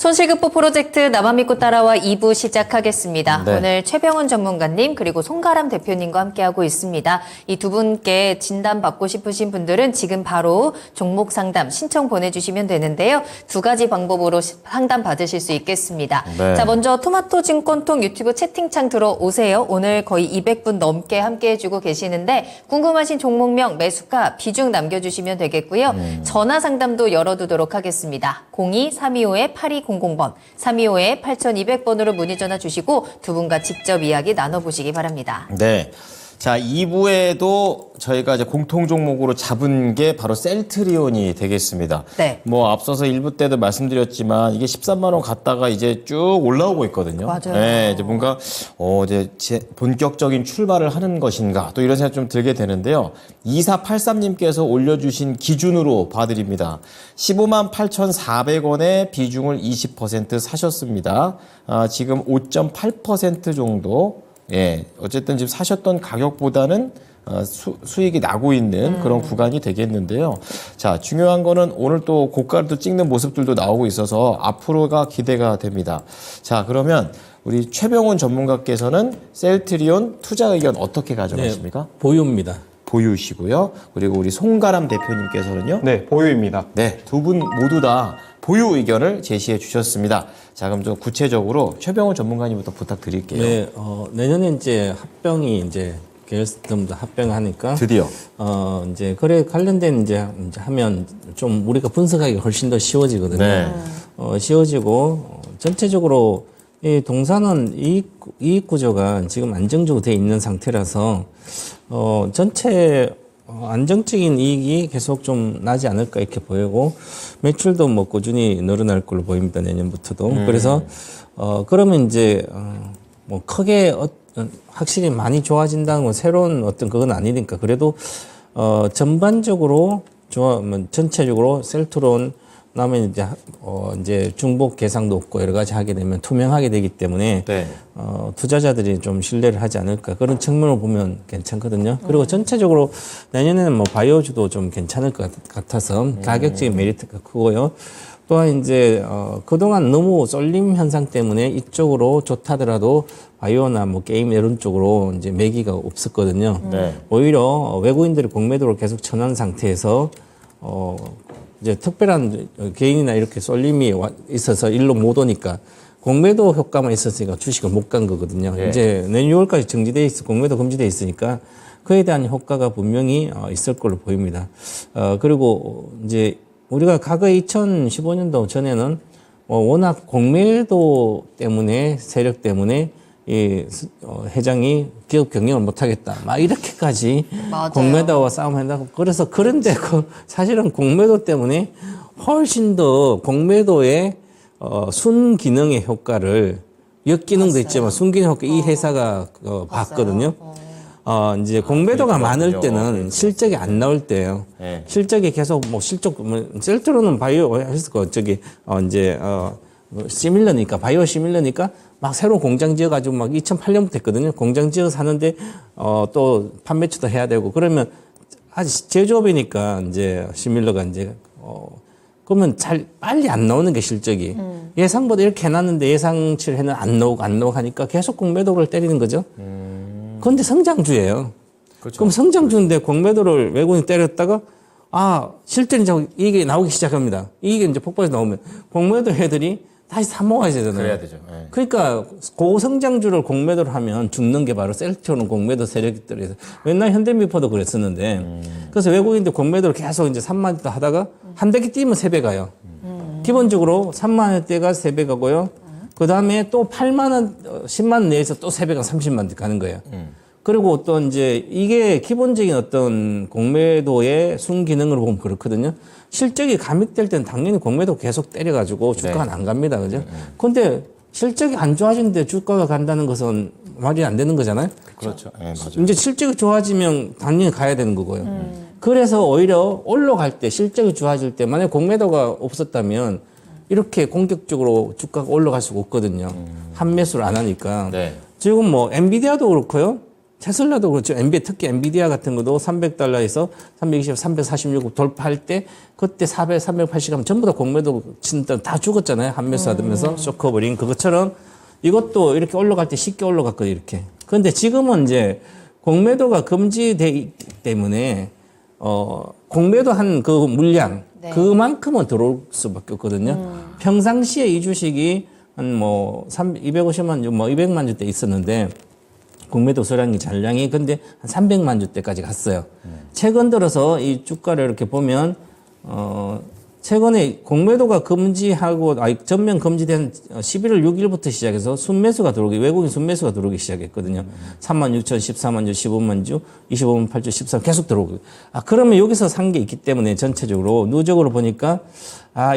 손실극복 프로젝트 나만 믿고 따라와 2부 시작하겠습니다. 네. 오늘 최병훈 전문가님 그리고 송가람 대표님과 함께하고 있습니다. 이 두 분께 진단받고 싶으신 분들은 지금 바로 종목 상담 신청 보내주시면 되는데요. 두 가지 방법으로 상담 받으실 수 있겠습니다. 네. 자, 먼저 토마토 증권통 유튜브 채팅창 들어오세요. 오늘 거의 200분 넘게 함께해주고 계시는데 궁금하신 종목명, 매수가, 비중 남겨주시면 되겠고요. 전화 상담도 열어두도록 하겠습니다. 02-325-8200번, 325-8200번으로 문의 전화 주시고 두 분과 직접 이야기 나눠보시기 바랍니다. 네. 자, 2부에도 저희가 이제 공통 종목으로 잡은 게 바로 셀트리온이 되겠습니다. 네. 뭐 앞서서 1부 때도 말씀드렸지만 이게 13만 원 갔다가 이제 쭉 올라오고 있거든요. 맞아요. 네, 이제 뭔가 이제 본격적인 출발을 하는 것인가 또 이런 생각 좀 들게 되는데요. 2483님께서 올려주신 기준으로 봐드립니다. 15만 8,400원에 비중을 20% 사셨습니다. 지금 5.8% 정도. 예, 어쨌든 지금 사셨던 가격보다는 수익이 나고 있는 그런 구간이 되겠는데요. 자, 중요한 거는 오늘 또 고가를 찍는 모습들도 나오고 있어서 앞으로가 기대가 됩니다. 자, 그러면 우리 최병훈 전문가께서는 셀트리온 투자 의견 어떻게 가져가십니까? 네, 보유입니다. 보유시고요. 그리고 우리 송가람 대표님께서는요? 네, 보유입니다. 네, 두 분 모두 다 보유 의견을 제시해 주셨습니다. 자, 그럼 좀 구체적으로 최병훈 전문가님부터 부탁드릴게요. 네, 내년에 이제 합병이 이제 계열사들도 합병하니까 드디어. 이제 거래 관련된 이제 하면 좀 우리가 분석하기 훨씬 더 쉬워지거든요. 네. 쉬워지고 전체적으로 이 동사는 이익 구조가 지금 안정적으로 돼 있는 상태라서 전체 안정적인 이익이 계속 좀 나지 않을까 이렇게 보이고 매출도 뭐 꾸준히 늘어날 걸로 보입니다. 내년부터도. 그래서 그러면 이제 뭐 크게 확실히 많이 좋아진다는 건 새로운 어떤 그건 아니니까 그래도 전반적으로 전체적으로 셀트론 그다음에 이제 중복 계상도 없고 여러 가지 하게 되면 투명하게 되기 때문에 네. 투자자들이 좀 신뢰를 하지 않을까 그런 측면을 보면 괜찮거든요. 그리고 전체적으로 내년에는 뭐 바이오주도 좀 괜찮을 것 같아서 가격적인 메리트가 크고요. 또한 이제 그동안 너무 쏠림 현상 때문에 이쪽으로 좋다더라도 바이오나 뭐 게임 이런 쪽으로 이제 매기가 없었거든요. 네. 오히려 외국인들이 공매도를 계속 쳐놓은 상태에서 이제 특별한 개인이나 이렇게 쏠림이 있어서 일로 못 오니까 공매도 효과만 있었으니까 주식을 못 간 거거든요. 네. 이제 내년 6월까지 정지돼 있어 공매도 금지돼 있으니까 그에 대한 효과가 분명히 있을 걸로 보입니다. 그리고 이제 우리가 과거 2015년도 전에는 워낙 공매도 때문에 세력 때문에 이 회장이 기업 경영을 못하겠다. 막 이렇게까지 맞아요. 공매도와 싸움한다고. 그래서 그런데 사실은 공매도 때문에 훨씬 더 공매도의 순기능의 효과를 역기능도 있지만 순기능 효과 이 회사가 봤거든요. 이제 공매도가 많을 때는 실적이 안 나올 때예요. 네. 실적이 계속 셀트로는 바이오 했을 거 시밀러니까 바이오 시밀러니까 막 새로운 공장 지어가지고 막 2008년부터 했거든요. 공장 지어서 하는데 또 판매처도 해야 되고 그러면 아직 제조업이니까 이제 시밀러가 이제 그러면 빨리 안 나오는 게 실적이 예상보다 이렇게 해놨는데 예상치를 해는 안 나오고 하니까 계속 공매도를 때리는 거죠. 그런데 성장주예요. 그렇죠. 그럼 성장주인데 공매도를 외국인이 때렸다가 실전이 이게 나오기 시작합니다. 이게 이제 폭발해서 나오면 공매도 애들이 다시 사 먹어야 되잖아요. 그래야 되죠. 네. 그러니까 고성장주를 공매도를 하면 죽는 게 바로 셀트로는 공매도 세력들에서 맨날 현대미포도 그랬었는데 그래서 외국인들 공매도를 계속 이제 3만 원대 하다가 한 대기 뛰면 3배 가요. 기본적으로 3만 원대가 3배 가고요. 그 다음에 또 8만 원, 10만 원 내에서 또 3배가 30만 원 가는 거예요. 그리고 또 이제 이게 기본적인 어떤 공매도의 순기능으로 보면 그렇거든요. 실적이 감익될 때는 당연히 공매도 계속 때려가지고 주가가 안 갑니다. 그죠? 근데 실적이 안 좋아지는데 주가가 간다는 것은 말이 안 되는 거잖아요. 그렇죠. 네, 맞아요. 이제 실적이 좋아지면 당연히 가야 되는 거고요. 그래서 오히려 올라갈 때 실적이 좋아질 때 만약에 공매도가 없었다면 이렇게 공격적으로 주가가 올라갈 수가 없거든요. 한 매수를 안 하니까. 네. 지금 뭐 엔비디아도 그렇고요. 테슬라도 그렇죠. 특히 엔비디아 같은 것도 $300에서 320, 346 돌파할 때 그때 400, 380 하면 전부 다 공매도 진짜 다 죽었잖아요. 한매수 하면서 쇼커버린 그것처럼 이것도 이렇게 올라갈 때 쉽게 올라갔거든요. 이렇게. 그런데 지금은 이제 공매도가 금지되어 있기 때문에 공매도 한 그 물량 네. 그만큼은 들어올 수밖에 없거든요. 평상시에 이 주식이 한 뭐 250만 주, 뭐 200만 주대 있었는데 공매도 소량이 잔량이 근데 한 300만 주대까지 갔어요. 최근 들어서 이 주가를 이렇게 보면 최근에 공매도가 금지하고 전면 금지된 11월 6일부터 시작해서 순매수가 들어오기 외국인 순매수가 들어오기 시작했거든요. 3만 6천, 14만 주, 15만 주, 25만 8주, 14 계속 들어오고. 그러면 여기서 산 게 있기 때문에 전체적으로 누적으로 보니까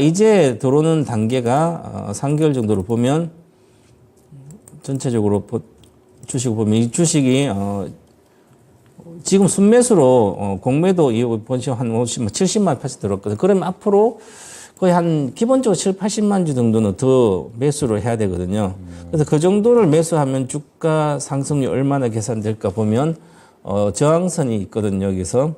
이제 들어오는 단계가 3개월 정도로 보면 전체적으로 주식을 보면 이 주식이 지금 순매수로 공매도 본시 한 50만, 70만 파트 들었거든요. 그러면 앞으로 거의 한 기본적으로 7, 80만 주 정도는 더 매수를 해야 되거든요. 그래서 그 정도를 매수하면 주가 상승률이 얼마나 계산될까 보면 저항선이 있거든요. 여기서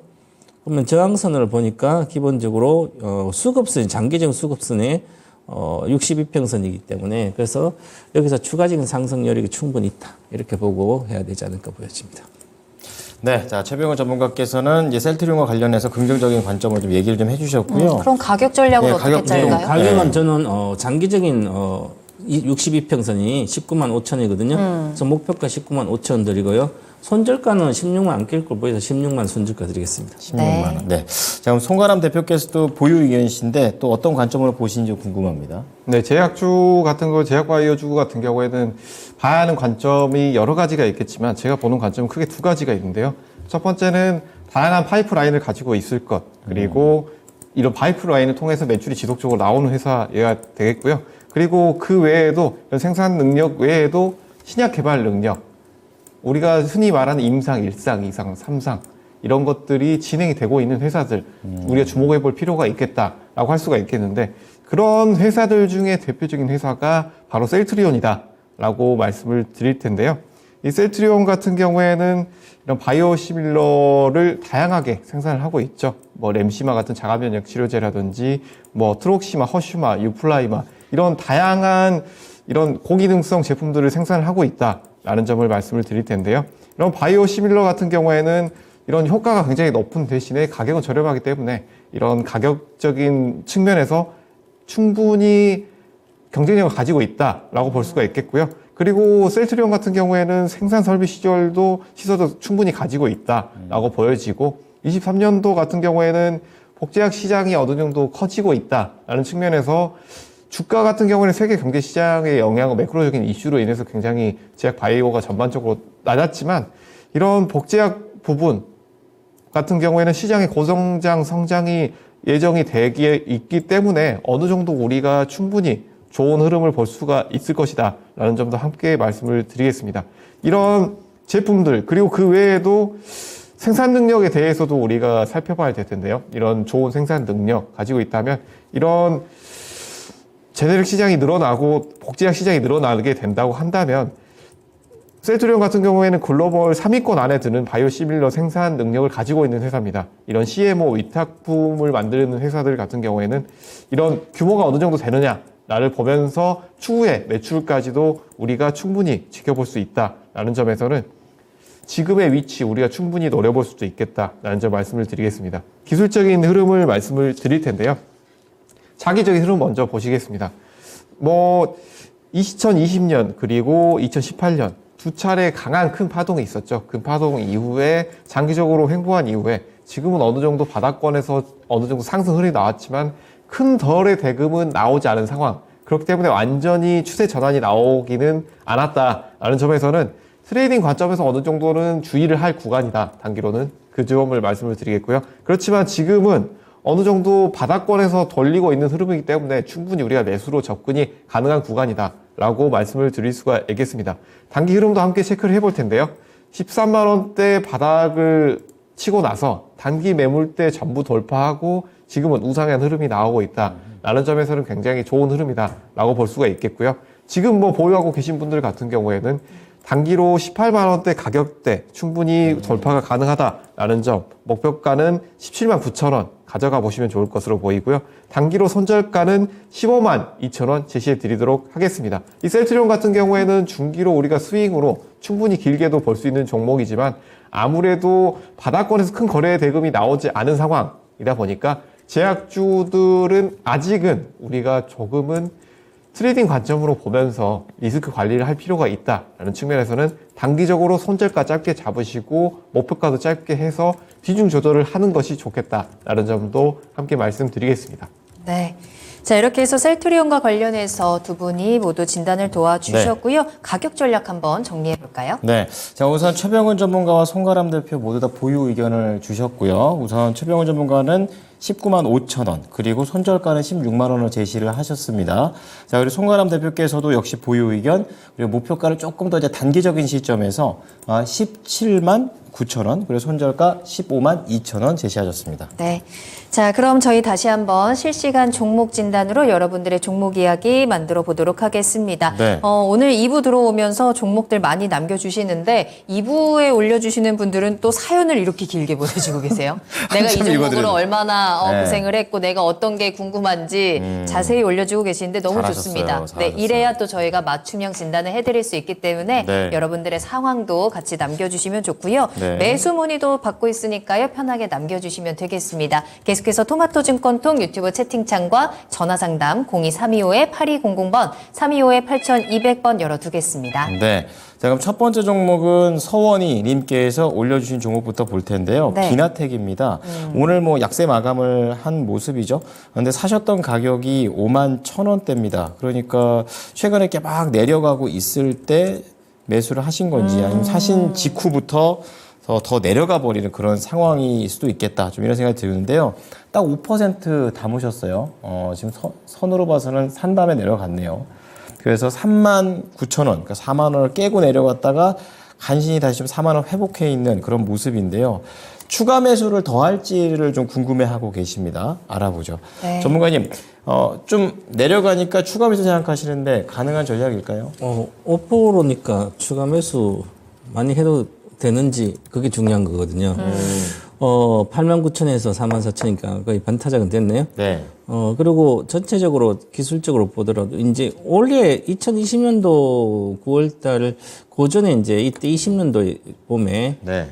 그러면 저항선을 보니까 기본적으로 수급선, 장기적 수급선에 62평선이기 때문에 그래서 여기서 추가적인 상승 여력이 충분히 있다. 이렇게 보고 해야 되지 않을까 보여집니다. 네, 자 최병원 전문가께서는 이제 셀트리온과 관련해서 긍정적인 관점을 좀 얘기를 좀 해주셨고요. 그럼 가격 전략은 네, 어떻게 가격, 짤까요? 가격은 저는 장기적인 62평선이 19만 5천이거든요. 그래서 목표가 19만 5천 드리고요. 손절가는 16만 안 낄 걸 보여서 16만 손절가 드리겠습니다. 16만 원. 네. 자, 그럼 송가람 대표께서도 보유 의견이신데 또 어떤 관점으로 보시는지 궁금합니다. 네, 제약주 같은 거, 제약바이오주 같은 경우에는 봐야 하는 관점이 여러 가지가 있겠지만 제가 보는 관점은 크게 두 가지가 있는데요. 첫 번째는 다양한 파이프라인을 가지고 있을 것, 그리고 이런 파이프라인을 통해서 매출이 지속적으로 나오는 회사여야 되겠고요. 그리고 그 외에도 생산 능력 외에도 신약 개발 능력, 우리가 흔히 말하는 임상, 1상, 2상, 3상 이런 것들이 진행이 되고 있는 회사들 우리가 주목해 볼 필요가 있겠다라고 할 수가 있겠는데 그런 회사들 중에 대표적인 회사가 바로 셀트리온이다 라고 말씀을 드릴 텐데요. 이 셀트리온 같은 경우에는 이런 바이오 시밀러를 다양하게 생산을 하고 있죠. 뭐 램시마 같은 자가면역 치료제라든지 뭐 트록시마, 허슈마, 유플라이마 이런 다양한 이런 고기능성 제품들을 생산을 하고 있다라는 점을 말씀을 드릴 텐데요. 이런 바이오 시밀러 같은 경우에는 이런 효과가 굉장히 높은 대신에 가격은 저렴하기 때문에 이런 가격적인 측면에서 충분히 경쟁력을 가지고 있다라고 볼 수가 있겠고요. 그리고 셀트리온 같은 경우에는 생산 설비 시설도 충분히 가지고 있다라고 보여지고 23년도 같은 경우에는 복제약 시장이 어느 정도 커지고 있다라는 측면에서 주가 같은 경우는 세계 경제 시장의 영향은 매크로적인 이슈로 인해서 굉장히 제약 바이오가 전반적으로 낮았지만 이런 복제약 부분 같은 경우에는 시장의 고성장 성장이 예정이 되기에 있기 때문에 어느 정도 우리가 충분히 좋은 흐름을 볼 수가 있을 것이다 라는 점도 함께 말씀을 드리겠습니다. 이런 제품들 그리고 그 외에도 생산 능력에 대해서도 우리가 살펴봐야 될 텐데요. 이런 좋은 생산 능력 가지고 있다면 이런 제네릭 시장이 늘어나고 복제약 시장이 늘어나게 된다고 한다면 셀트리온 같은 경우에는 글로벌 3위권 안에 드는 바이오시밀러 생산 능력을 가지고 있는 회사입니다. 이런 CMO 위탁품을 만드는 회사들 같은 경우에는 이런 규모가 어느 정도 되느냐를 보면서 추후에 매출까지도 우리가 충분히 지켜볼 수 있다라는 점에서는 지금의 위치 우리가 충분히 노려볼 수도 있겠다라는 점 말씀을 드리겠습니다. 기술적인 흐름을 말씀을 드릴 텐데요. 장기적인 흐름 먼저 보시겠습니다. 2020년 그리고 2018년 두 차례 강한 큰 파동이 있었죠. 그 파동 이후에 장기적으로 횡보한 이후에 지금은 어느 정도 바닥권에서 어느 정도 상승 흐름이 나왔지만 큰 덜의 대금은 나오지 않은 상황. 그렇기 때문에 완전히 추세 전환이 나오기는 않았다라는 점에서는 트레이딩 관점에서 어느 정도는 주의를 할 구간이다. 단기로는 그 점을 말씀을 드리겠고요. 그렇지만 지금은 어느 정도 바닥권에서 돌리고 있는 흐름이기 때문에 충분히 우리가 매수로 접근이 가능한 구간이다 라고 말씀을 드릴 수가 있겠습니다. 단기 흐름도 함께 체크를 해볼 텐데요. 13만 원대 바닥을 치고 나서 단기 매물대 전부 돌파하고 지금은 우상향 흐름이 나오고 있다 라는 점에서는 굉장히 좋은 흐름이다 라고 볼 수가 있겠고요. 지금 보유하고 계신 분들 같은 경우에는 단기로 18만 원대 가격대 충분히 돌파가 가능하다라는 점, 목표가는 17만 9천 원 가져가 보시면 좋을 것으로 보이고요. 단기로 손절가는 15만 2천 원 제시해 드리도록 하겠습니다. 이 셀트리온 같은 경우에는 중기로 우리가 스윙으로 충분히 길게도 볼 수 있는 종목이지만 아무래도 바닥권에서 큰 거래 대금이 나오지 않은 상황이다 보니까 제약주들은 아직은 우리가 조금은 트레이딩 관점으로 보면서 리스크 관리를 할 필요가 있다라는 측면에서는 단기적으로 손절가 짧게 잡으시고 목표가도 짧게 해서 비중 조절을 하는 것이 좋겠다라는 점도 함께 말씀드리겠습니다. 네. 자, 이렇게 해서 셀트리온과 관련해서 두 분이 모두 진단을 도와주셨고요. 가격 전략 한번 정리해 볼까요? 네. 자, 우선 최병훈 전문가와 송가람 대표 모두 다 보유 의견을 주셨고요. 우선 최병훈 전문가는 19만 5천 원, 그리고 손절가는 16만 원을 제시를 하셨습니다. 자, 그리고 송가람 대표께서도 역시 보유 의견, 그리고 목표가를 조금 더 이제 단기적인 시점에서 17만 9천 원, 그리고 손절가 15만 2천 원 제시하셨습니다. 네. 자, 그럼 저희 다시 한번 실시간 종목 진단으로 여러분들의 종목 이야기 만들어 보도록 하겠습니다. 네. 오늘 2부 들어오면서 종목들 많이 남겨주시는데 2부에 올려주시는 분들은 또 사연을 이렇게 길게 보내주고 계세요. 내가 이 한참 종목으로 읽어드려요. 얼마나 네. 고생을 했고 내가 어떤 게 궁금한지 자세히 올려주고 계시는데 너무 잘하셨어요. 좋습니다. 네, 잘하셨어요. 이래야 또 저희가 맞춤형 진단을 해드릴 수 있기 때문에 네. 여러분들의 상황도 같이 남겨주시면 좋고요. 네. 매수 문의도 받고 있으니까요. 편하게 남겨주시면 되겠습니다. 계속해서 토마토증권통 유튜브 채팅창과 전화상담 02325-8200번, 325-8200번 열어두겠습니다. 네. 자, 그럼 첫 번째 종목은 서원희 님께서 올려주신 종목부터 볼 텐데요. 네. 기나텍입니다. 오늘 뭐 약세 마감을 한 모습이죠. 그런데 사셨던 가격이 5만 1,000원대입니다. 그러니까 최근에 이렇게 막 내려가고 있을 때 매수를 하신 건지 아니면 사신 직후부터 더 내려가 버리는 그런 상황일 수도 있겠다. 좀 이런 생각이 드는데요. 딱 5% 담으셨어요. 지금 선으로 봐서는 산 다음에 내려갔네요. 그래서 3만 9천 원, 그러니까 4만 원을 깨고 내려갔다가 간신히 다시 좀 4만 원 회복해 있는 그런 모습인데요. 추가 매수를 더 할지를 좀 궁금해하고 계십니다. 알아보죠. 네. 전문가님, 좀 내려가니까 추가 매수 생각하시는데 가능한 전략일까요? 5%니까 추가 매수 많이 해도 되는지 그게 중요한 거거든요. 89,000에서 44,000이니까 거의 반타작은 됐네요. 네. 그리고 전체적으로 기술적으로 보더라도 이제 올해 2020년도 9월달 고전에 이제 이때 20년도 봄에 네.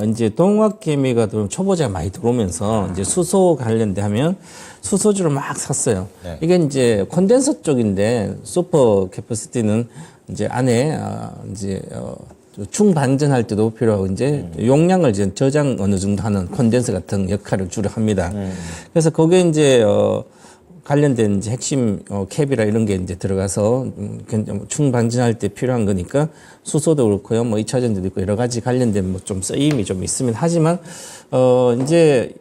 이제 동학개미가 좀 초보자가 많이 들어오면서 이제 수소 관련돼 하면 수소주를 막 샀어요. 네. 이게 이제 콘덴서 쪽인데 슈퍼 캐퍼시티는 이제 안에 이제 충반전할 때도 필요하고 이제 용량을 이제 저장 어느 정도 하는 콘덴서 같은 역할을 주로 합니다. 그래서 거기에 이제 관련된 이제 핵심 캡이라 이런 게 이제 들어가서 충반전할 때 필요한 거니까 수소도 그렇고요. 뭐 2차전지도 있고 여러 가지 관련된 뭐 좀 쓰임이 좀 있으면 하지만 이제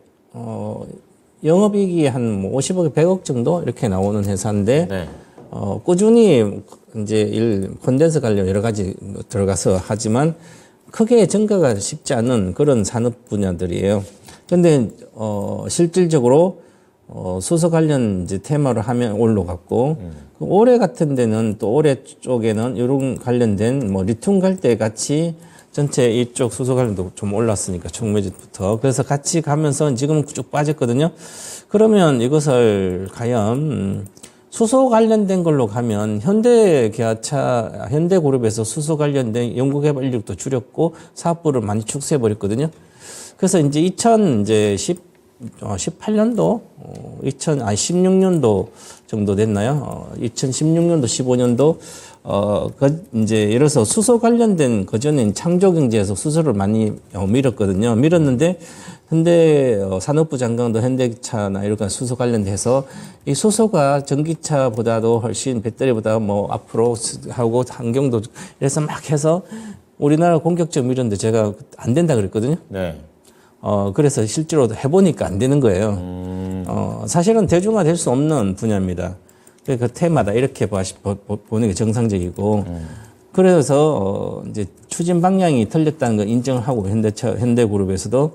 영업이익이 한 뭐 50억, 100억 정도 이렇게 나오는 회사인데 네. 꾸준히 이제 콘덴서 관련 여러 가지 들어가서 하지만 크게 증가가 쉽지 않은 그런 산업 분야들이에요. 근데 실질적으로 수소 관련 이제 테마로 하면 올라갔고 그 올해 같은 데는 또 올해 쪽에는 이런 관련된 뭐 리튬 갈대 같이 전체 이쪽 수소 관련도 좀 올랐으니까 총매집부터 그래서 같이 가면서 지금은 쭉 빠졌거든요. 그러면 이것을 과연 수소 관련된 걸로 가면 현대기아차, 현대그룹에서 수소 관련된 연구개발 인력도 줄였고 사업부를 많이 축소해버렸거든요. 그래서 이제 2018년도, 16년도 정도 됐나요? 2016년도, 15년도, 이제 예를 들어서 수소 관련된 그전엔 창조경제에서 수소를 많이 밀었거든요. 밀었는데 현대 산업부 장관도 현대차나 이런 수소 관련돼서 이 수소가 전기차보다도 훨씬 배터리보다 뭐 앞으로 하고 환경도 이래서 막 해서 우리나라 공격적 밀었는데 제가 안 된다 그랬거든요. 네. 그래서 실제로 해보니까 안 되는 거예요. 사실은 대중화 될 수 없는 분야입니다. 그 테마다 이렇게 보는 게 정상적이고. 그래서 이제 추진 방향이 틀렸다는 걸 인정을 하고 현대차그룹에서도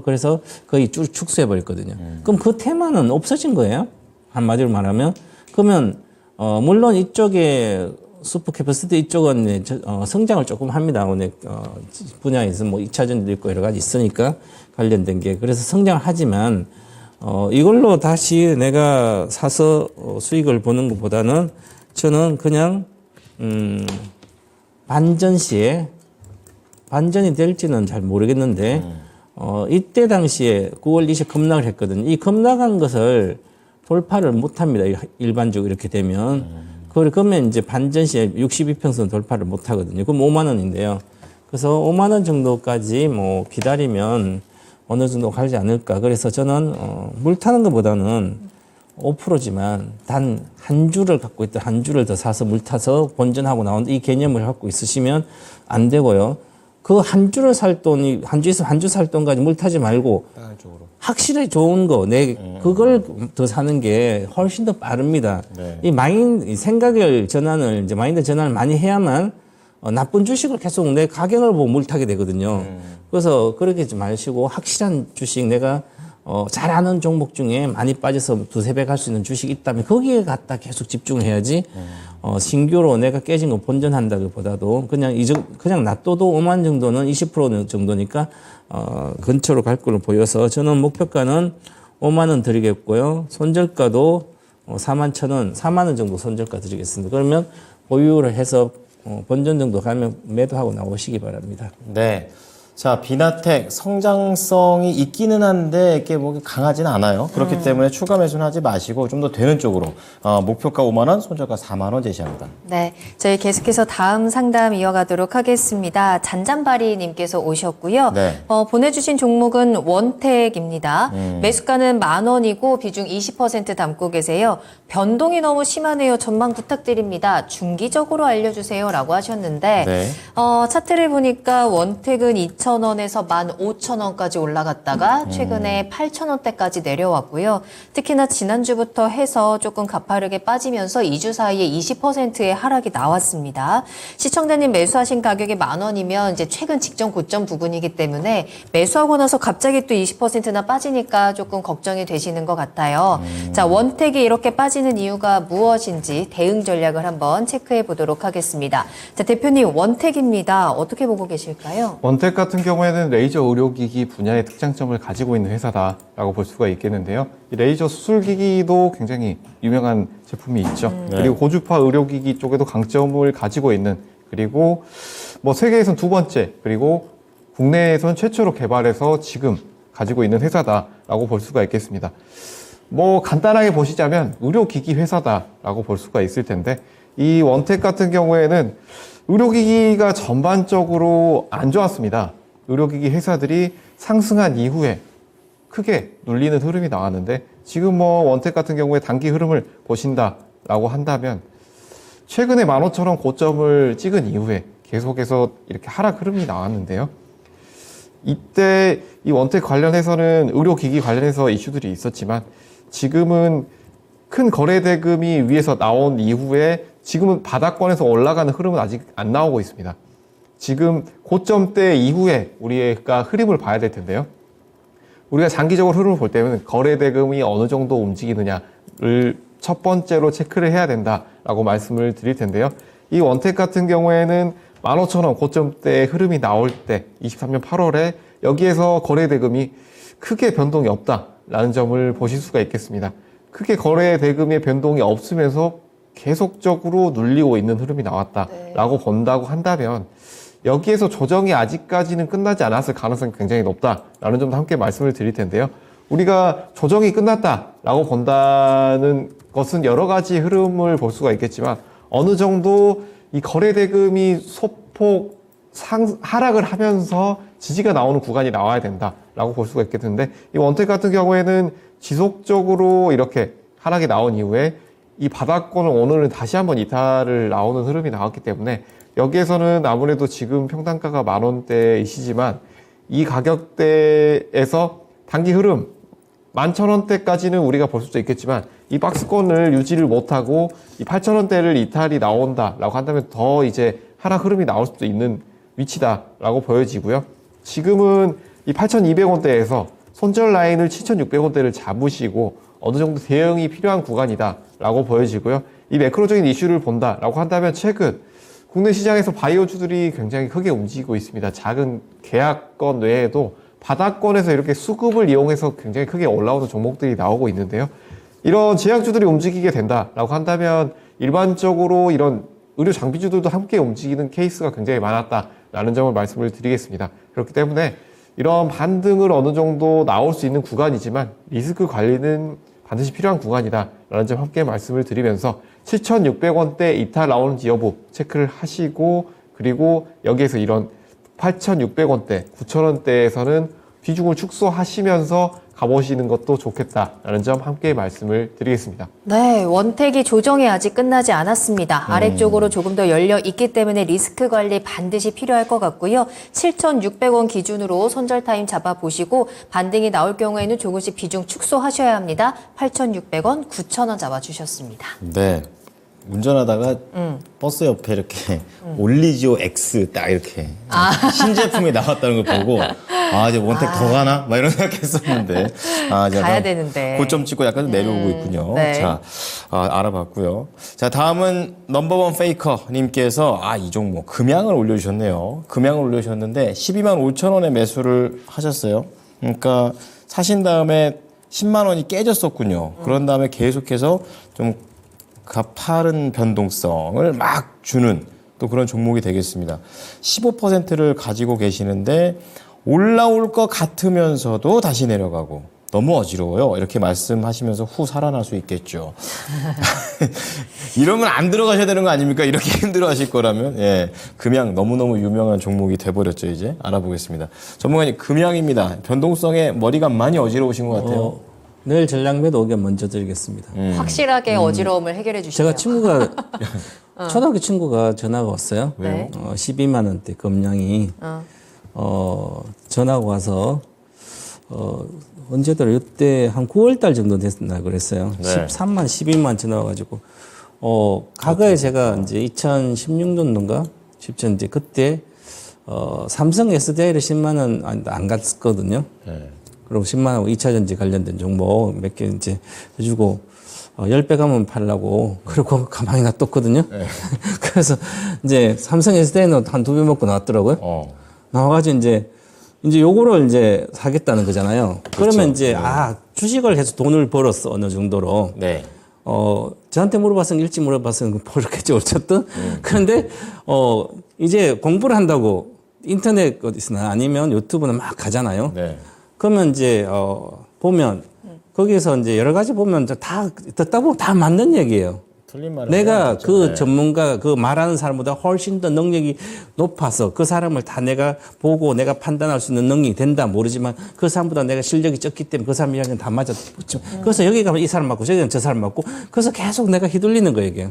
그래서 거의 쭉 축소해 버렸거든요. 그럼 그 테마는 없어진 거예요. 한마디로 말하면. 그러면 물론 이쪽에 슈퍼 캐퍼시티 이쪽은 성장을 조금 합니다. 오늘 분야에서 뭐 2차전도 있고 여러 가지 있으니까 관련된 게. 그래서 성장을 하지만 이걸로 다시 내가 사서 수익을 보는 것보다는 저는 그냥 반전 시에 반전이 될지는 잘 모르겠는데 이때 당시에 9월 20일 급락을 했거든요. 이 급락한 것을 돌파를 못 합니다. 일반적으로 이렇게 되면. 그러면 이제 반전 시에 62평선 돌파를 못 하거든요. 그럼 5만 원인데요. 그래서 5만 원 정도까지 뭐 기다리면 어느 정도 가지 않을까. 그래서 저는 물 타는 것보다는 5%지만 단 한 주를 갖고 있다. 한 주를 더 사서 물 타서 본전하고 나오는데 이 개념을 갖고 있으시면 안 되고요. 그 한 주를 살 돈이 한 주 살 돈까지 물 타지 말고 확실히 좋은 거 그걸 더 사는 게 훨씬 더 빠릅니다. 네. 이 생각을 전환을 이제 마인드 전환을 많이 해야만 나쁜 주식을 계속 내 가격을 보고 물 타게 되거든요. 그래서 그렇게 하지 마시고 확실한 주식 내가 잘 아는 종목 중에 많이 빠져서 두세 배 갈 수 있는 주식이 있다면 거기에 갖다 계속 집중을 해야지 신규로 내가 깨진 거 본전한다기보다도 그냥 놔둬도 5만 정도는 20% 정도니까 근처로 갈 걸로 보여서 저는 목표가는 5만 원 드리겠고요. 손절가도 4만 1,000원, 4만 원 정도 손절가 드리겠습니다. 그러면 보유를 해서 본전 정도 가면 매도하고 나오시기 바랍니다. 네. 자, 비나텍 성장성이 있기는 한데 이게 뭐 강하지는 않아요. 그렇기 때문에 추가 매수는 하지 마시고 좀 더 되는 쪽으로 목표가 5만 원, 손절가 4만 원 제시합니다. 네, 저희 계속해서 다음 상담 이어가도록 하겠습니다. 잔잔바리님께서 오셨고요. 네. 보내주신 종목은 원택입니다. 매수가는 10,000원이고 비중 20% 담고 계세요. 변동이 너무 심하네요. 전망 부탁드립니다. 중기적으로 알려주세요라고 하셨는데 네. 차트를 보니까 원택은 2,000원에서 15,000원까지 올라갔다가 최근에 8,000원대까지 내려왔고요. 특히나 지난주부터 해서 조금 가파르게 빠지면서 2주 사이에 20%의 하락이 나왔습니다. 시청자님 매수하신 가격이 10,000원이면 이제 최근 직전 고점 부근이기 때문에 매수하고 나서 갑자기 또 20%나 빠지니까 조금 걱정이 되시는 것 같아요. 자, 원택이 이렇게 빠지는 이유가 무엇인지 대응 전략을 한번 체크해 보도록 하겠습니다. 자, 대표님 원택입니다. 어떻게 보고 계실까요? 원택 같은 경우에는 레이저 의료기기 분야의 특장점을 가지고 있는 회사다라고 볼 수가 있겠는데요. 이 레이저 수술기기도 굉장히 유명한 제품이 있죠. 네. 그리고 고주파 의료기기 쪽에도 강점을 가지고 있는, 그리고 뭐 세계에선 두 번째, 그리고 국내에선 최초로 개발해서 지금 가지고 있는 회사다라고 볼 수가 있겠습니다. 뭐 간단하게 보시자면 의료기기 회사다라고 볼 수가 있을 텐데, 이 원택 같은 경우에는 의료기기가 전반적으로 안 좋았습니다. 의료기기 회사들이 상승한 이후에 크게 눌리는 흐름이 나왔는데, 지금 뭐 원택 같은 경우에 단기 흐름을 보신다라고 한다면 최근에 15,000원 고점을 찍은 이후에 계속해서 이렇게 하락 흐름이 나왔는데요. 이때 이 원택 관련해서는 의료기기 관련해서 이슈들이 있었지만 지금은 큰 거래 대금이 위에서 나온 이후에 지금은 바닥권에서 올라가는 흐름은 아직 안 나오고 있습니다. 지금 고점대 이후에 우리가 흐름을 봐야 될 텐데요. 우리가 장기적으로 흐름을 볼 때는 거래 대금이 어느 정도 움직이느냐를 첫 번째로 체크를 해야 된다라고 말씀을 드릴 텐데요. 이 원택 같은 경우에는 15,000원 고점대 흐름이 나올 때 23년 8월에 여기에서 거래 대금이 크게 변동이 없다라는 점을 보실 수가 있겠습니다. 크게 거래 대금의 변동이 없으면서 계속적으로 눌리고 있는 흐름이 나왔다라고 본다고 한다면 여기에서 조정이 아직까지는 끝나지 않았을 가능성이 굉장히 높다라는 점도 함께 말씀을 드릴 텐데요. 우리가 조정이 끝났다라고 본다는 것은 여러 가지 흐름을 볼 수가 있겠지만 어느 정도 이 거래 대금이 소폭 하락을 하면서 지지가 나오는 구간이 나와야 된다라고 볼 수가 있겠는데, 이 원택 같은 경우에는 지속적으로 이렇게 하락이 나온 이후에 이 바닥권을 오늘은 다시 한번 이탈을 나오는 흐름이 나왔기 때문에 여기에서는 아무래도 지금 평단가가 10,000원대이시지만 이 가격대에서 단기 흐름 11,000원대까지는 우리가 볼 수도 있겠지만 이 박스권을 유지를 못하고 이 8,000원대를 이탈이 나온다라고 한다면 더 이제 하락 흐름이 나올 수도 있는 위치다라고 보여지고요. 지금은 이 8,200원대에서 손절 라인을 7,600원대를 잡으시고 어느 정도 대응이 필요한 구간이다라고 보여지고요. 이 매크로적인 이슈를 본다라고 한다면 최근 국내 시장에서 바이오주들이 굉장히 크게 움직이고 있습니다. 작은 계약권 외에도 바닥권에서 이렇게 수급을 이용해서 굉장히 크게 올라오는 종목들이 나오고 있는데요. 이런 제약주들이 움직이게 된다라고 한다면 일반적으로 이런 의료 장비주들도 함께 움직이는 케이스가 굉장히 많았다라는 점을 말씀을 드리겠습니다. 그렇기 때문에 이런 반등을 어느 정도 나올 수 있는 구간이지만 리스크 관리는 반드시 필요한 구간이다라는 점 함께 말씀을 드리면서 7,600원대 이탈 나오는지 여부 체크를 하시고, 그리고 여기에서 이런 8,600원대, 9,000원대에서는 비중을 축소하시면서 가보시는 것도 좋겠다라는 점 함께 말씀을 드리겠습니다. 네, 원택이 조정이 아직 끝나지 않았습니다. 아래쪽으로 조금 더 열려 있기 때문에 리스크 관리 반드시 필요할 것 같고요. 7,600원 기준으로 손절 타임 잡아보시고 반등이 나올 경우에는 조금씩 비중 축소하셔야 합니다. 8,600원, 9,000원 잡아주셨습니다. 네. 운전하다가 버스 옆에 이렇게 올리지오 X 딱 이렇게 신제품이 나왔다는 걸 보고 이제 원택 더 가나? 막 이런 생각했었는데 이제 가야 약간 되는데. 고점 찍고 약간 내려오고 있군요. 네. 자, 알아봤고요. 자, 다음은 넘버원 페이커 님께서 이 종목 금양을 올려주셨네요. 금양을 올려주셨는데 12만 5천 원에 매수를 하셨어요. 그러니까 사신 다음에 10만 원이 깨졌었군요. 그런 다음에 계속해서 좀 가파른 변동성을 막 주는 또 그런 종목이 되겠습니다. 15%를 가지고 계시는데 올라올 것 같으면서도 다시 내려가고 너무 어지러워요. 이렇게 말씀하시면서 후 살아날 수 있겠죠. 이러면 안 들어가셔야 되는 거 아닙니까? 이렇게 힘들어 하실 거라면. 예. 금양 너무너무 유명한 종목이 돼버렸죠, 이제. 알아보겠습니다. 전문가님, 금양입니다. 변동성에 머리가 많이 어지러우신 것 같아요. 내일 전략 매도 의견 먼저 드리겠습니다. 확실하게 어지러움을 해결해 주시죠. 제가 친구가 초등학교 친구가 전화가 왔어요. 네. 12만 원대 금량이 전화가 와서 언제더라 이때 한 9월 달 정도 됐나 그랬어요. 네. 13만 12만 전화 와가지고 과거에 제가 이제 2016년도인가 17년 이제 그때 삼성 SDI를 10만 원 안 갔거든요. 네. 그리고 10만 원하고 2차 전지 관련된 종목 몇 개 이제 해주고 10배 가면 팔라고 그리고 가만히 놔뒀거든요. 네. 그래서 이제 삼성 SDI는 한 2배 먹고 나왔더라고요. 나와가지고 이제 요거를 이제 사겠다는 거잖아요. 그러면 이제 주식을 해서 돈을 벌었어 어느 정도로. 네. 저한테 물어봤으면 일찍 물어봤으면 벌었겠죠 어쨌든. 그런데 이제 공부를 한다고 인터넷 어디서나 아니면 유튜브는 막 가잖아요. 네. 그러면 이제 보면 거기서 이제 여러 가지 보면 다 듣다 보면 다 맞는 얘기예요. 틀린 말은 내가 아니죠. 그 네. 전문가 그 말하는 사람보다 훨씬 더 능력이 높아서 그 사람을 다 내가 보고 내가 판단할 수 있는 능력이 된다 모르지만 그 사람보다 내가 실력이 적기 때문에 그 사람 이야기는 다 맞아. 그래서 여기 가면 이 사람 맞고 저기 가면 저 사람 맞고 그래서 계속 내가 휘둘리는 거예요 이게.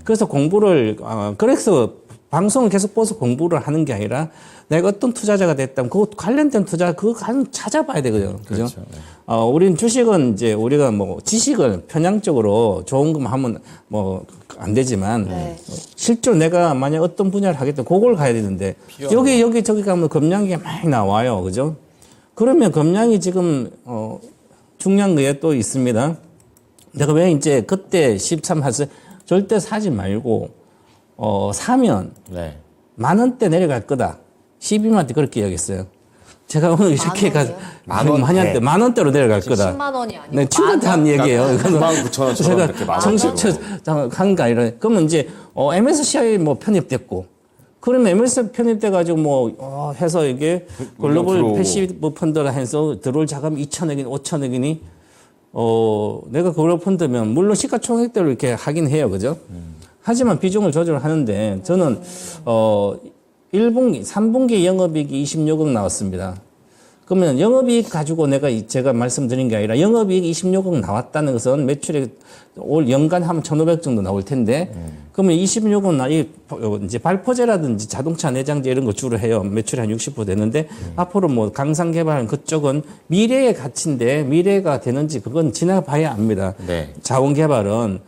그래서 공부를 그래서 방송을 계속 보서 공부를 하는 게 아니라 내가 어떤 투자자가 됐다면 그 관련된 투자 그거 찾아봐야 되거든요. 그죠? 그렇죠. 네. 우린 주식은 이제 우리가 뭐 지식을 편향적으로 좋은 것만 하면 뭐 안 되지만 실제로 내가 만약 어떤 분야를 하겠다 그걸 가야 되는데 여기 저기 가면 검량이 많이 나와요. 그죠? 그러면 검량이 지금 중요한 거에 또 있습니다. 내가 왜 이제 그때 13 했어요? 절대 사지 말고 사면 네. 10,000원대 내려갈 거다. 12만 원대 그렇게 이야기했어요. 제가 오늘 이렇게 가서 만 한때 10,000원대로 내려갈 거다. 10만 원이 아니고 네, 친구한테 한 얘기예요. 99,000원처럼 제가 그렇게 만 정신차 한가 이런. 그러면 이제 MSCI 뭐 편입됐고, 그러면 MSCI 편입돼 가지고 뭐 해서 이게 글로벌 들어오고. 패시브 펀드라 해서 들어올 자금 2천억이니 5천억이니 내가 글로벌 펀드면 물론 시가총액대로 이렇게 하긴 해요, 그죠? 하지만 비중을 조절하는데 저는 1분기, 3분기 영업이익이 26억 나왔습니다. 그러면 영업이익 가지고 제가 말씀드린 게 아니라 영업이익 26억 나왔다는 것은 매출이 올 연간 하면 1,500 정도 나올 텐데 그러면 26억 이제 발포제라든지 자동차 내장재 이런 거 주로 해요. 매출이 한 60% 되는데 앞으로 뭐 강상 개발은 그쪽은 미래의 가치인데 미래가 되는지 그건 지나봐야 압니다. 네. 자원 개발은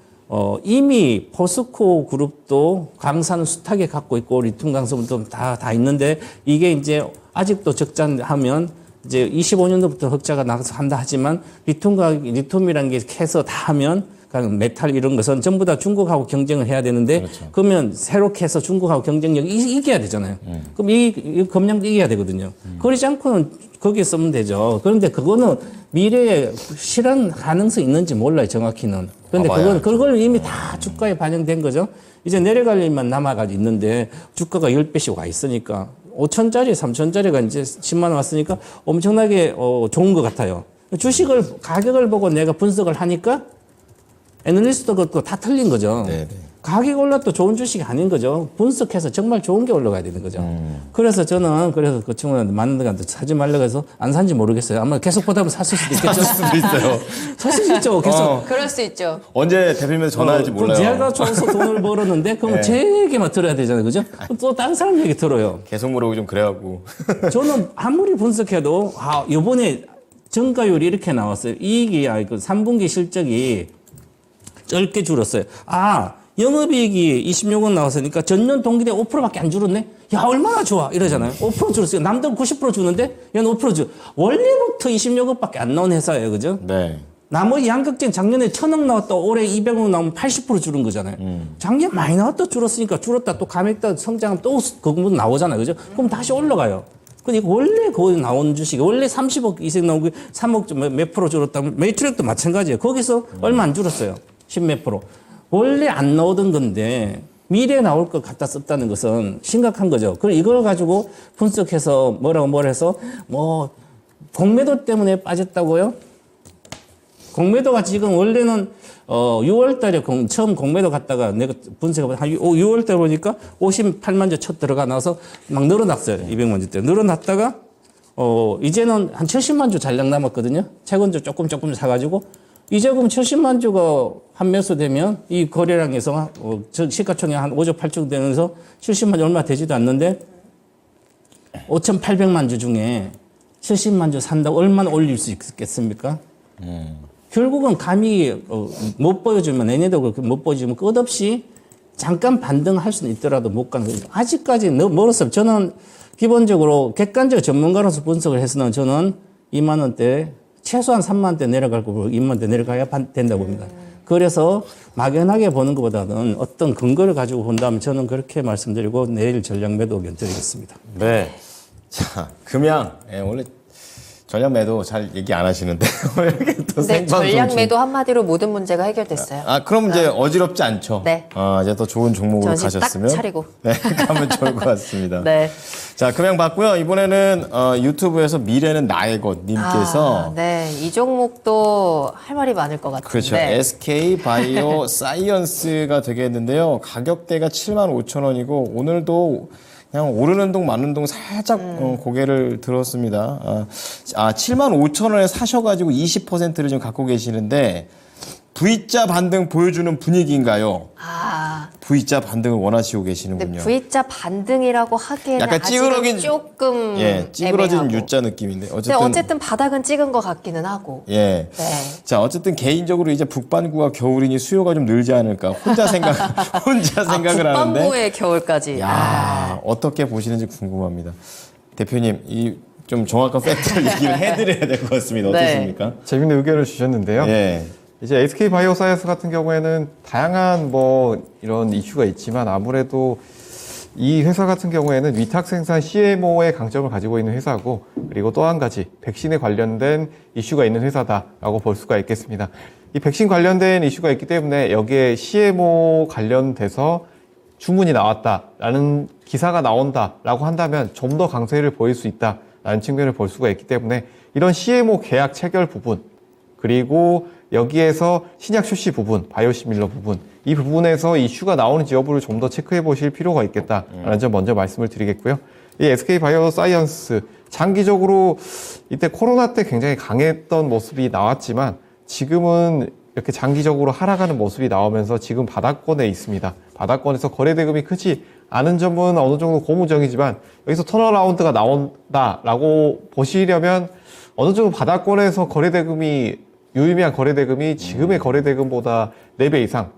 이미 포스코 그룹도 강산을 숱하게 갖고 있고 리튬 강성도 다 있는데 이게 이제 아직도 적자하면 이제 25년도부터 흑자가 나서 한다 하지만 리튬이라는 게 캐서 다 하면 메탈 이런 것은 전부 다 중국하고 경쟁을 해야 되는데 그러면 새롭게 해서 중국하고 경쟁력이 이겨야 되잖아요. 그럼 이 검량도 이겨야 되거든요. 그러지 않고는 거기에 쓰면 되죠. 그런데 그거는 미래에 실현 가능성이 있는지 몰라요, 정확히는. 그런데 그걸 이미 다 주가에 반영된 거죠. 이제 내려갈 일만 남아가지고 있는데 주가가 10배씩 와 있으니까 5천짜리, 3천짜리가 이제 10만 원 왔으니까 엄청나게 좋은 것 같아요. 주식을 가격을 보고 내가 분석을 하니까 애널리스트 것도 다 틀린 거죠. 네네. 가격이 올라도 좋은 주식이 아닌 거죠. 분석해서 정말 좋은 게 올라가야 되는 거죠. 그래서 저는 그 친구한테 만든한테 사지 말라고 해서 안 산지 모르겠어요. 아마 계속 보다 보면 샀을 수도 있겠죠. 수도 있어요. 살 수 있죠. 계속. 그럴 수 있죠. 언제 대표님한테 전화할지 몰라요. 제가 줘서 돈을 벌었는데 그럼 제 얘기만 들어야 되잖아요. 그죠? 그럼 또 다른 사람 얘기 들어요. 계속 물어보고 좀 그래갖고. 저는 아무리 분석해도 요번에 정가율이 이렇게 나왔어요. 이익이 3분기 실적이 짧게 줄었어요. 영업이익이 26원 나왔으니까 전년 동기 대 5%밖에 안 줄었네? 야, 얼마나 좋아. 이러잖아요. 5% 줄었어요. 남들은 90% 주는데 얘는 5% 줄. 원래부터 26억밖에 안 나온 회사예요. 그죠? 네. 나머지 양극재는 작년에 1,000억 나왔다 올해 200억 나오면 80% 줄은 거잖아요. 작년 많이 나왔다 줄었으니까 줄었다 또 감액다 성장하면 또 그거 나오잖아요. 그죠? 그럼 다시 올라가요. 근데 원래 거기 나온 주식이 원래 30억 이상 나오고 3억 몇 프로 줄었다면 메이트렉도 마찬가지예요. 거기서 얼마 안 줄었어요. 10몇 프로. 원래 안 나오던 건데 미래에 나올 것 갖다 썼다는 것은 심각한 거죠. 그럼 이걸 가지고 분석해서 뭐라 해서 공매도 때문에 빠졌다고요? 공매도가 지금 원래는 6월 달에 처음 공매도 갔다가 내가 분석해보면 6월 달 보니까 58만 주 첫 들어가 나서 막 늘어났어요. 200만 주대. 늘어났다가 이제는 한 70만 주 잔량 남았거든요. 최근주 조금 사가지고 이제 그럼 70만 주가 한 매수 되면 이 거래량에서 시가총액 한 5조 8조 되면서 70만 주 얼마 되지도 않는데 5,800만 주 중에 70만 주 산다고 얼마나 올릴 수 있겠습니까? 결국은 감히 못 보여주면 내년도 그렇게 못 보여주면 끝없이 잠깐 반등할 수는 있더라도 못 가는 거죠. 아직까지 너무 멀었어요. 저는 기본적으로 객관적 전문가로서 분석을 해서는 저는 2만 원대 최소한 3만 원대 내려갈 거고 2만 원대 내려가야 된다고 봅니다. 그래서 막연하게 보는 것보다는 어떤 근거를 가지고 본다면 저는 그렇게 말씀드리고 내일 전략 매도 의견 드리겠습니다. 네. 자, 금양. 원래 전략 매도 잘 얘기 안 하시는데 이렇게 또 네, 생방송 전략 매도 한마디로 모든 문제가 해결됐어요. 그럼 이제 어지럽지 않죠. 네. 이제 더 좋은 종목으로 정신 가셨으면 딱 차리고. 네, 가면 좋을 것 같습니다. 네. 자, 금양 봤고요. 이번에는 유튜브에서 미래는 나의 것 님께서 네, 이 종목도 할 말이 많을 것 같은데. 그렇죠. SK 바이오 사이언스가 되겠는데요. 가격대가 75,000원이고 오늘도 그냥 오르는 동 마는 동 살짝 고개를 들었습니다. 75,000원에 사셔가지고 20%를 지금 갖고 계시는데 V자 반등 보여주는 분위기인가요? V자 반등을 원하시고 계시는군요. 근데 V자 반등이라고 하기에는 약간 찌그러긴 조금 찌그러진 애매하고. U자 느낌인데 근데 어쨌든 바닥은 찍은 것 같기는 하고. 예. 네. 자, 어쨌든 개인적으로 이제 북반구가 겨울이니 수요가 좀 늘지 않을까 혼자 생각을 하는데. 북반구의 겨울까지. 야, 어떻게 보시는지 궁금합니다. 대표님, 이 좀 정확한 팩트를 얘기를 해드려야 될 것 같습니다. 어떻습니까? 재밌는 의견을 주셨는데요. 예. 이제 SK 바이오사이언스 같은 경우에는 다양한 이런 이슈가 있지만 아무래도 이 회사 같은 경우에는 위탁 생산 CMO의 강점을 가지고 있는 회사고 그리고 또 한 가지 백신에 관련된 이슈가 있는 회사다라고 볼 수가 있겠습니다. 이 백신 관련된 이슈가 있기 때문에 여기에 CMO 관련돼서 주문이 나왔다라는 기사가 나온다라고 한다면 좀 더 강세를 보일 수 있다라는 측면을 볼 수가 있기 때문에 이런 CMO 계약 체결 부분 그리고 여기에서 신약 출시 부분, 바이오시밀러 부분, 이 부분에서 이슈가 나오는지 여부를 좀 더 체크해 보실 필요가 있겠다라는 점 먼저 말씀을 드리겠고요. 이 SK 바이오사이언스 장기적으로 이때 코로나 때 굉장히 강했던 모습이 나왔지만 지금은 이렇게 장기적으로 하락하는 모습이 나오면서 지금 바닥권에 있습니다. 바닥권에서 거래 대금이 크지 않은 점은 어느 정도 고무적이지만 여기서 턴어라운드가 나온다라고 보시려면 어느 정도 바닥권에서 거래 대금이 유의미한 거래 대금이 지금의 거래 대금보다 4배 이상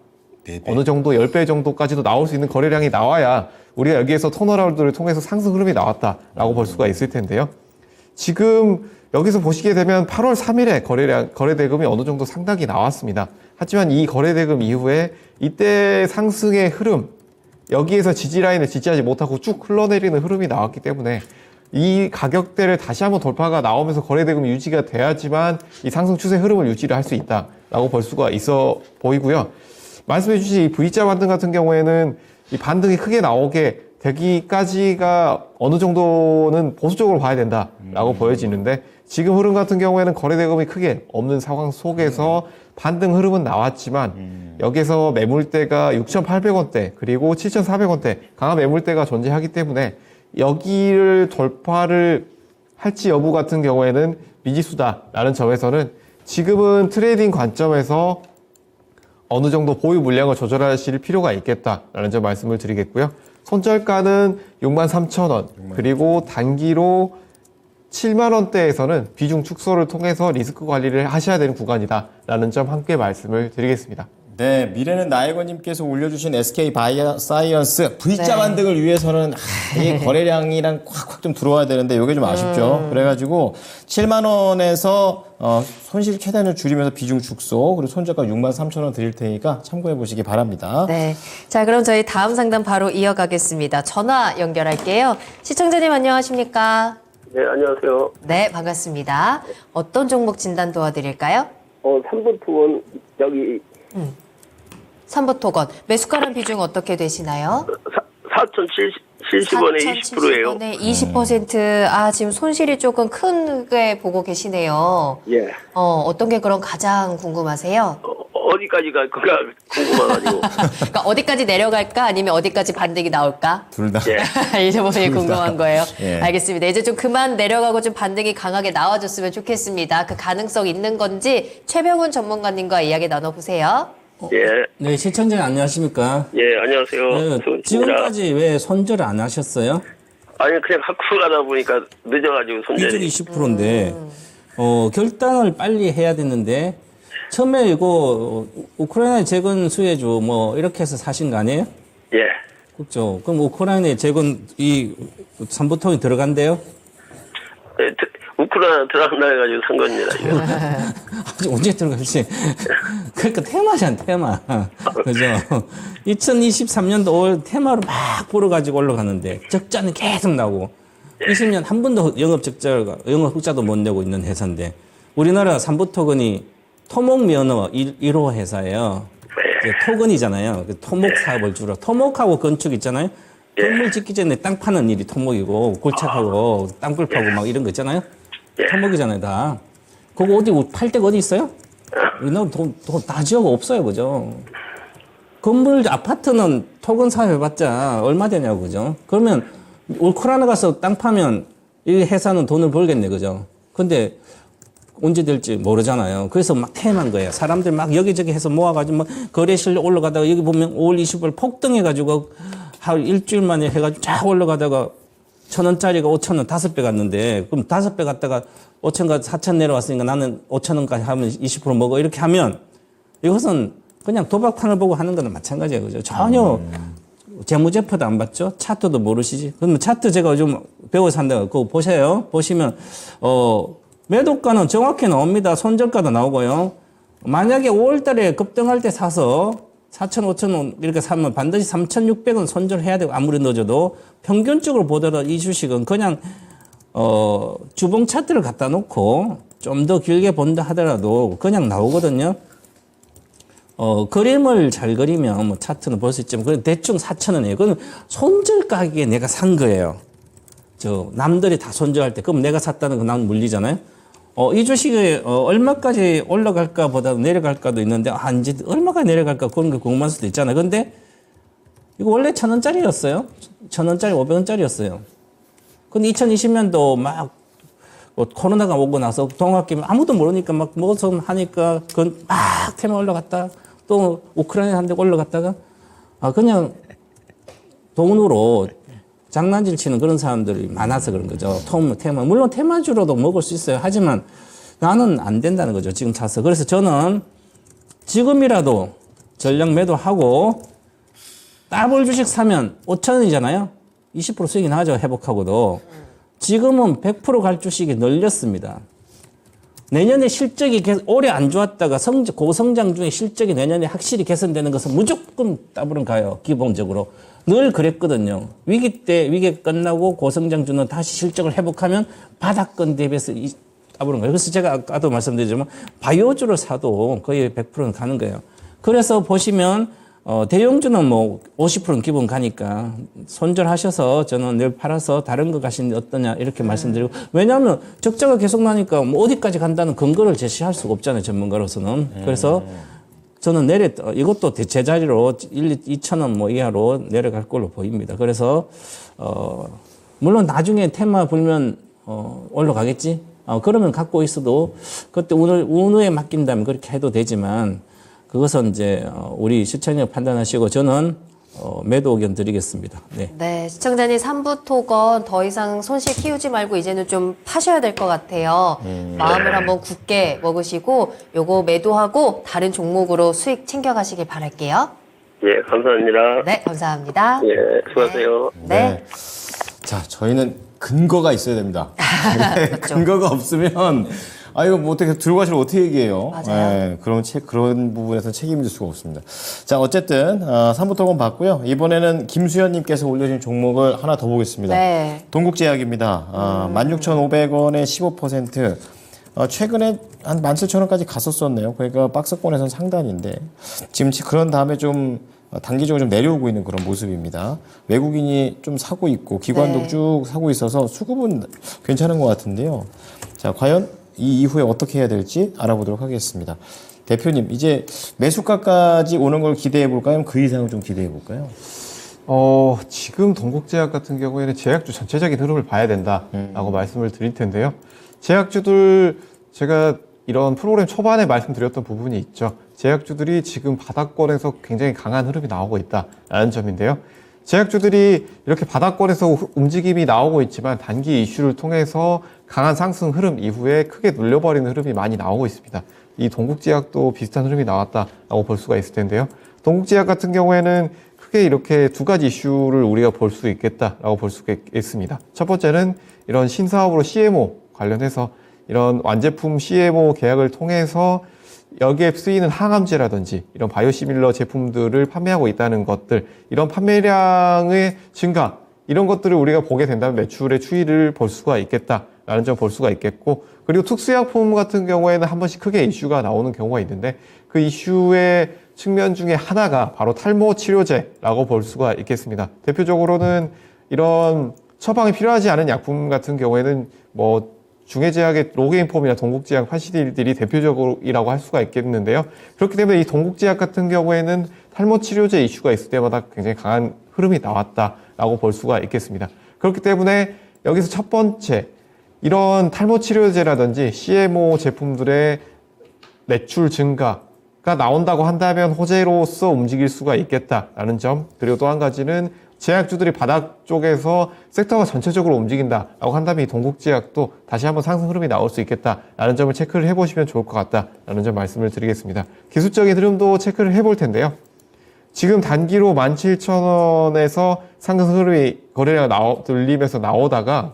4배. 어느 정도 10배 정도까지도 나올 수 있는 거래량이 나와야 우리가 여기에서 턴어라운드를 통해서 상승 흐름이 나왔다라고 볼 수가 있을 텐데요. 지금 여기서 보시게 되면 8월 3일에 거래 대금이 어느 정도 상당히 나왔습니다. 하지만 이 거래대금 이후에 이때 상승의 흐름, 여기에서 지지라인을 지지하지 못하고 쭉 흘러내리는 흐름이 나왔기 때문에 이 가격대를 다시 한번 돌파가 나오면서 거래대금이 유지가 돼야지만 이 상승 추세 흐름을 유지를 할 수 있다라고 볼 수가 있어 보이고요. 말씀해 주신 이 V자 반등 같은 경우에는 이 반등이 크게 나오게 되기까지가 어느 정도는 보수적으로 봐야 된다라고 보여지는데 지금 흐름 같은 경우에는 거래대금이 크게 없는 상황 속에서 반등 흐름은 나왔지만 여기서 매물대가 6,800원대 그리고 7,400원대 강한 매물대가 존재하기 때문에 여기를 돌파를 할지 여부 같은 경우에는 미지수다라는 점에서는 지금은 트레이딩 관점에서 어느 정도 보유 물량을 조절하실 필요가 있겠다라는 점 말씀을 드리겠고요. 손절가는 63,000원 그리고 단기로 7만원대에서는 비중 축소를 통해서 리스크 관리를 하셔야 되는 구간이다라는 점 함께 말씀을 드리겠습니다. 네, 미래는 나혜건님께서 올려주신 SK 바이오사이언스 V자 반등을 위해서는 이 거래량이랑 콱콱 좀 들어와야 되는데 이게 좀 아쉽죠. 그래가지고 7만 원에서 손실 최대한을 줄이면서 비중 축소 그리고 손절가 63,000원 드릴 테니까 참고해 보시기 바랍니다. 네. 자, 그럼 저희 다음 상담 바로 이어가겠습니다. 전화 연결할게요. 시청자님 안녕하십니까? 네, 안녕하세요. 네, 반갑습니다. 어떤 종목 진단 도와드릴까요? 3번 투원 여기 3부 토건. 매수가랑 비중 어떻게 되시나요? 4,070원에 20%예요. 4,070원에 20%. 아, 지금 손실이 조금 크게 보고 계시네요. 예. 어떤 게 그럼 가장 궁금하세요? 어디까지 갈 거가 궁금해가지고. 그러니까 어디까지 내려갈까 아니면 어디까지 반등이 나올까? 둘 다. 예. 이 부분이 궁금한 거예요. 예. 알겠습니다. 이제 좀 그만 내려가고 좀 반등이 강하게 나와줬으면 좋겠습니다. 그 가능성 있는 건지 최병훈 전문가님과 이야기 나눠보세요. 예. 네, 시청자님 안녕하십니까? 예, 안녕하세요. 네, 수고하셨습니다. 지금까지 왜 손절을 안 하셨어요? 아니, 그냥 학교 가다 보니까 늦어가지고 손절이. 비중이 20%인데 결단을 빨리 해야 되는데 처음에 이거 우크라이나 재건 수혜주 뭐 이렇게 해서 사신 거 아니에요? 예. 그렇죠. 그럼 우크라이나에 재건 이 삼부통이 들어간대요? 예, 우크라이나 들어간다 해가지고 산 겁니다, 이거. 아직 언제 들어갈지. 그러니까 테마잖아, 테마. 그죠? 2023년도 5월 테마로 막 불어가지고 올라가는데 적자는 계속 나오고 20년 한 번도 영업 흑자도 못 내고 있는 회사인데 우리나라 삼부토건이 토목면허 1호 회사예요. 이제 토건이잖아요. 토목 사업을 주로. 토목하고 건축 있잖아요. 건물 짓기 전에 땅 파는 일이 토목이고 골착하고 땅굴 파고 막 이런 거 있잖아요. 토목이잖아요, 다. 그거 어디 팔 데가 어디 있어요? 우리나라 다 지역 없어요, 그죠? 건물 아파트는 토건 사업 해봤자 얼마 되냐고, 그죠? 그러면 우크라이나 가서 땅 파면 이 회사는 돈을 벌겠네, 그죠? 근데 언제 될지 모르잖아요. 그래서 막 태만 거예요. 사람들 막 여기저기 해서 모아가지고 막 거래실로 올라가다가 여기 보면 5월 20일 폭등해가지고 한 일주일 만에 해가지고 쫙 올라가다가 1,000원짜리가 5,000원 5배 갔는데 그럼 5배 갔다가 5,000가 4,000 내려왔으니까 나는 5,000원까지 하면 20% 먹어. 이렇게 하면 이것은 그냥 도박판을 보고 하는 거는 마찬가지예요. 그죠? 전혀 재무제표도 안 봤죠? 차트도 모르시지? 그러면 차트 제가 좀 배워서 한다고 그거 보세요. 보시면 매도가는 정확히 나옵니다. 손절가도 나오고요. 만약에 5월 달에 급등할 때 사서 4,000, 5,000원 이렇게 사면 반드시 3,600원 손절해야 되고 아무리 늦어도 평균적으로 보더라도 이 주식은 그냥 주봉 차트를 갖다 놓고 좀 더 길게 본다 하더라도 그냥 나오거든요. 그림을 잘 그리면 뭐 차트는 볼 수 있지만 그건 대충 4,000원이에요. 그건 손절 가격에 내가 산 거예요. 남들이 다 손절할 때 그럼 내가 샀다는 거 난 물리잖아요. 이 주식이 얼마까지 올라갈까 보다 내려갈까도 있는데 이제 얼마까지 내려갈까 그런 게 궁금할 수도 있잖아요. 근데 이거 원래 1,000원짜리였어요. 1,000원짜리 500원짜리였어요. 근데 2020년도 막 코로나가 오고 나서 동학기 아무도 모르니까 막 뭐좀 하니까 그건 막 테마 올라갔다 또 우크라이나 한 대 올라갔다가 그냥 돈으로 장난질 치는 그런 사람들이 많아서 그런 거죠. 테마. 물론 테마주로도 먹을 수 있어요. 하지만 나는 안 된다는 거죠. 지금 차서. 그래서 저는 지금이라도 전략 매도하고 더블 주식 사면 5,000원이잖아요. 20% 수익이 나죠. 회복하고도. 지금은 100% 갈 주식이 널렸습니다. 내년에 실적이 올해 안 좋았다가 고성장 중에 실적이 내년에 확실히 개선되는 것은 무조건 따블은 가요. 기본적으로. 늘 그랬거든요. 위기 때 위기가 끝나고 고성장주는 다시 실적을 회복하면 바닥권 대비해서 따블은 가요. 그래서 제가 아까도 말씀드렸지만 바이오주를 사도 거의 100%는 가는 거예요. 그래서 보시면 대형주는 뭐 50%는 기본 가니까 손절하셔서 저는 늘 팔아서 다른 거 가시는 게 어떠냐 이렇게 말씀드리고, 왜냐하면 적자가 계속 나니까 뭐 어디까지 간다는 근거를 제시할 수가 없잖아요, 전문가로서는. 그래서 저는 이것도 제자리로 2,000원 뭐 이하로 내려갈 걸로 보입니다. 그래서 물론 나중에 테마 불면 올라가겠지. 그러면 갖고 있어도 그때 운에 맡긴다면 그렇게 해도 되지만, 그것은 이제 우리 시청자 판단하시고 저는 매도 의견 드리겠습니다. 네. 네, 시청자님 3부 토건 더 이상 손실 키우지 말고 이제는 좀 파셔야 될 것 같아요. 마음을 한번 굳게 먹으시고 요거 매도하고 다른 종목으로 수익 챙겨가시길 바랄게요. 예, 감사합니다. 네, 감사합니다. 예, 수고하세요. 네. 자, 저희는 근거가 있어야 됩니다. 네, 맞죠. 근거가 없으면 이거 뭐 어떻게 들고 가시면 어떻게 얘기해요? 맞아요. 네, 그런 부분에서 책임질 수가 없습니다. 자, 어쨌든 3부 토건 봤고요. 이번에는 김수현님께서 올려주신 종목을 하나 더 보겠습니다. 네. 동국제약입니다. 16,500원에 15%. 최근에 한 17,000원까지 갔었었네요. 그러니까 박스권에서는 상단인데 지금 그런 다음에 좀 단기적으로 좀 내려오고 있는 그런 모습입니다. 외국인이 좀 사고 있고 기관도 네. 쭉 사고 있어서 수급은 괜찮은 것 같은데요. 자, 과연 이 이후에 어떻게 해야 될지 알아보도록 하겠습니다. 대표님, 이제 매수가까지 오는 걸 기대해 볼까요? 그 이상을 좀 기대해 볼까요? 지금 동국제약 같은 경우에는 제약주 전체적인 흐름을 봐야 된다라고 말씀을 드릴 텐데요. 제약주들, 제가 이런 프로그램 초반에 말씀드렸던 부분이 있죠. 제약주들이 지금 바닥권에서 굉장히 강한 흐름이 나오고 있다라는 점인데요. 제약주들이 이렇게 바닥권에서 움직임이 나오고 있지만 단기 이슈를 통해서 강한 상승 흐름 이후에 크게 눌려버리는 흐름이 많이 나오고 있습니다. 이 동국제약도 비슷한 흐름이 나왔다라고 볼 수가 있을 텐데요. 동국제약 같은 경우에는 크게 이렇게 두 가지 이슈를 우리가 볼 수 있겠다라고 볼 수가 있습니다. 첫 번째는 이런 신사업으로 CMO 관련해서 이런 완제품 CMO 계약을 통해서 여기에 쓰이는 항암제라든지 이런 바이오시밀러 제품들을 판매하고 있다는 것들, 이런 판매량의 증가, 이런 것들을 우리가 보게 된다면 매출의 추이를 볼 수가 있겠다라는 점 볼 수가 있겠고, 그리고 특수약품 같은 경우에는 한 번씩 크게 이슈가 나오는 경우가 있는데 그 이슈의 측면 중에 하나가 바로 탈모 치료제라고 볼 수가 있겠습니다. 대표적으로는 이런 처방이 필요하지 않은 약품 같은 경우에는 뭐 중해제약의 로게인폼이나 동국제약, 파시딜들이 대표적이라고 할 수가 있겠는데요. 그렇기 때문에 이 동국제약 같은 경우에는 탈모 치료제 이슈가 있을 때마다 굉장히 강한 흐름이 나왔다라고 볼 수가 있겠습니다. 그렇기 때문에 여기서 첫 번째, 이런 탈모 치료제라든지 CMO 제품들의 매출 증가가 나온다고 한다면 호재로서 움직일 수가 있겠다라는 점, 그리고 또 한 가지는 제약주들이 바닥 쪽에서 섹터가 전체적으로 움직인다라고 한다면 이 동국제약도 다시 한번 상승 흐름이 나올 수 있겠다라는 점을 체크를 해보시면 좋을 것 같다라는 점 말씀을 드리겠습니다. 기술적인 흐름도 체크를 해볼 텐데요. 지금 단기로 17,000원에서 상승 흐름이 거래량 눌리면서 나오다가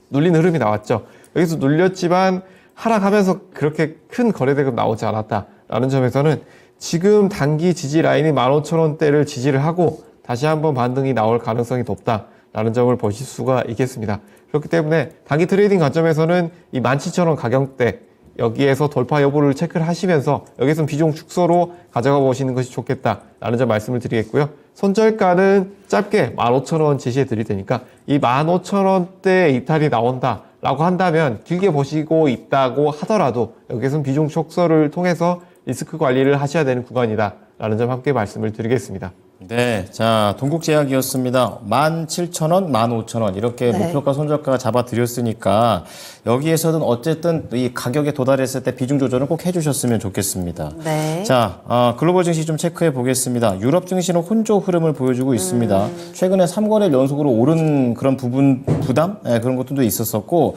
눌리는 흐름이 나왔죠. 여기서 눌렸지만 하락하면서 그렇게 큰 거래대금 나오지 않았다라는 점에서는 지금 단기 지지 라인이 15,000원대를 지지를 하고 다시 한번 반등이 나올 가능성이 높다라는 점을 보실 수가 있겠습니다. 그렇기 때문에 단기 트레이딩 관점에서는 이 17,000원 가격대 여기에서 돌파 여부를 체크를 하시면서 여기서는 비중 축소로 가져가 보시는 것이 좋겠다라는 점 말씀을 드리겠고요. 손절가는 짧게 15,000원 제시해 드릴 테니까 이 15,000원대 이탈이 나온다라고 한다면 길게 보시고 있다고 하더라도 여기서는 비중 축소를 통해서 리스크 관리를 하셔야 되는 구간이다라는 점 함께 말씀을 드리겠습니다. 네, 자, 동국제약이었습니다. 17,000원, 15,000원 이렇게 네. 목표가 손절가 잡아드렸으니까 여기에서는 어쨌든 이 가격에 도달했을 때 비중 조절은 꼭 해주셨으면 좋겠습니다. 네. 자, 글로벌 증시 좀 체크해 보겠습니다. 유럽 증시는 혼조 흐름을 보여주고 있습니다. 최근에 3거래일 연속으로 오른 그런 부담? 네, 그런 것들도 있었었고,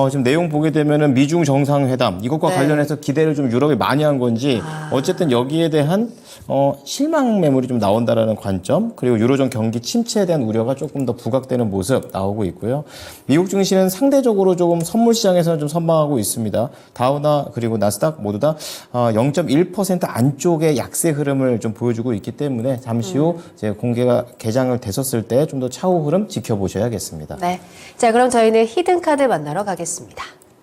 지금 내용 보게 되면은 미중 정상회담 이것과 네. 관련해서 기대를 좀 유럽이 많이 한 건지 어쨌든 여기에 대한 실망 매물이 좀 나온다라는 관점 그리고 유로존 경기 침체에 대한 우려가 조금 더 부각되는 모습 나오고 있고요. 미국 증시는 상대적으로 조금 선물 시장에서는 좀 선방하고 있습니다. 다우나 그리고 나스닥 모두 다 0.1% 안쪽의 약세 흐름을 좀 보여주고 있기 때문에 잠시 후 이제 공개가 개장을 됐었을 때 좀 더 차후 흐름 지켜보셔야겠습니다. 네. 자, 그럼 저희는 히든카드 만나러 가겠습니다.